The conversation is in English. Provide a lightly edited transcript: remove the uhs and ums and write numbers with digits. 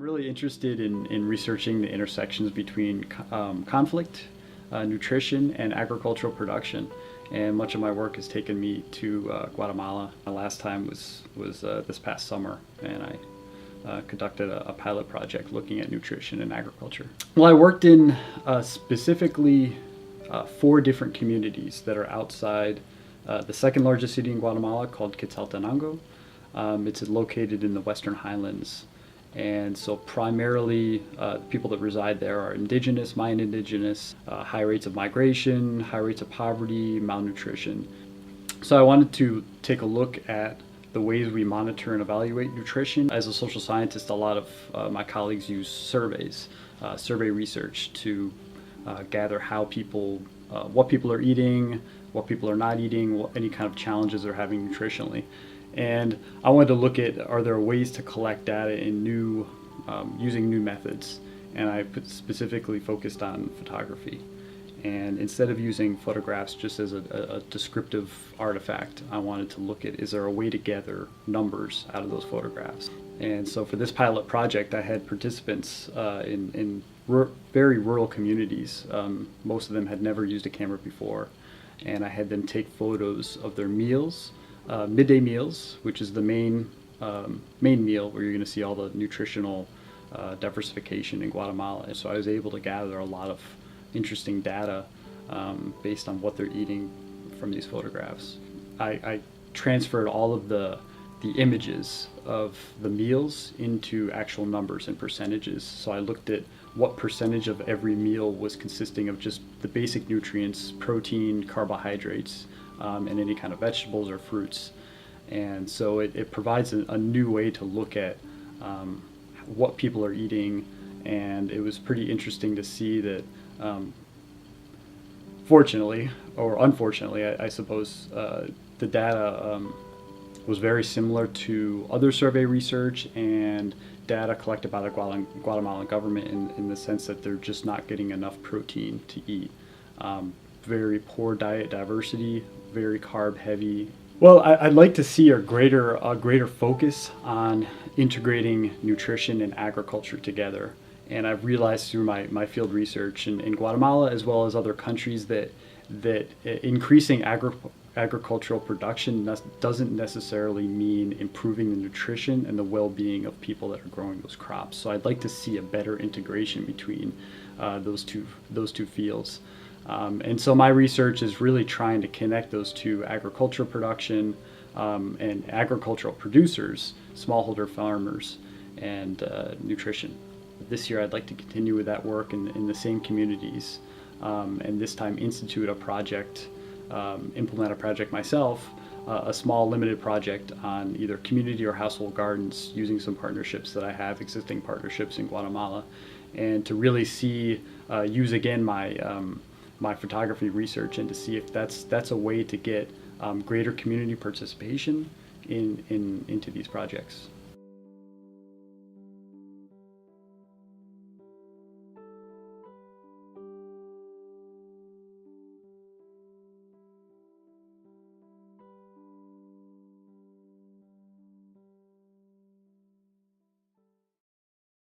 Really interested in researching the intersections between conflict, nutrition, and agricultural production. And much of my work has taken me to Guatemala. My last time was this past summer, and I conducted a pilot project looking at nutrition and agriculture. Well, I worked in specifically 4 different communities that are outside the second largest city in Guatemala, called Quetzaltenango. It's located in the Western Highlands. And so primarily the people that reside there are indigenous, Mayan indigenous, high rates of migration, high rates of poverty, malnutrition. So I wanted to take a look at the ways we monitor and evaluate nutrition. As a social scientist, a lot of my colleagues use surveys, survey research to gather how people, what people are eating, what people are not eating, any kind of challenges they're having nutritionally. And I wanted to look at, are there ways to collect data in using new methods? And I specifically focused on photography. And instead of using photographs just as a descriptive artifact, I wanted to look at, is there a way to gather numbers out of those photographs? And so for this pilot project, I had participants in very rural communities. Most of them had never used a camera before. And I had them take photos of their meals, midday meals, which is the main meal where you're going to see all the nutritional diversification in Guatemala. And so I was able to gather a lot of interesting data based on what they're eating from these photographs. I transferred all of the images of the meals into actual numbers and percentages. So I looked at what percentage of every meal was consisting of just the basic nutrients, protein, carbohydrates, and any kind of vegetables or fruits. And so it provides a new way to look at what people are eating. And it was pretty interesting to see that fortunately, or unfortunately, I suppose, the data was very similar to other survey research and data collected by the Guatemalan government in the sense that they're just not getting enough protein to eat. Very poor diet diversity, very carb heavy. Well, I'd like to see a greater focus on integrating nutrition and agriculture together. And I've realized through my field research in Guatemala as well as other countries that increasing agricultural production doesn't necessarily mean improving the nutrition and the well-being of people that are growing those crops. So I'd like to see a better integration between those two fields. And so my research is really trying to connect those two: agricultural production and agricultural producers, smallholder farmers, and nutrition. This year I'd like to continue with that work in the same communities, and this time institute a project, implement a project myself, a small limited project on either community or household gardens using some partnerships that I have, existing partnerships in Guatemala, and to really use again my photography research and to see if that's a way to get greater community participation into these projects.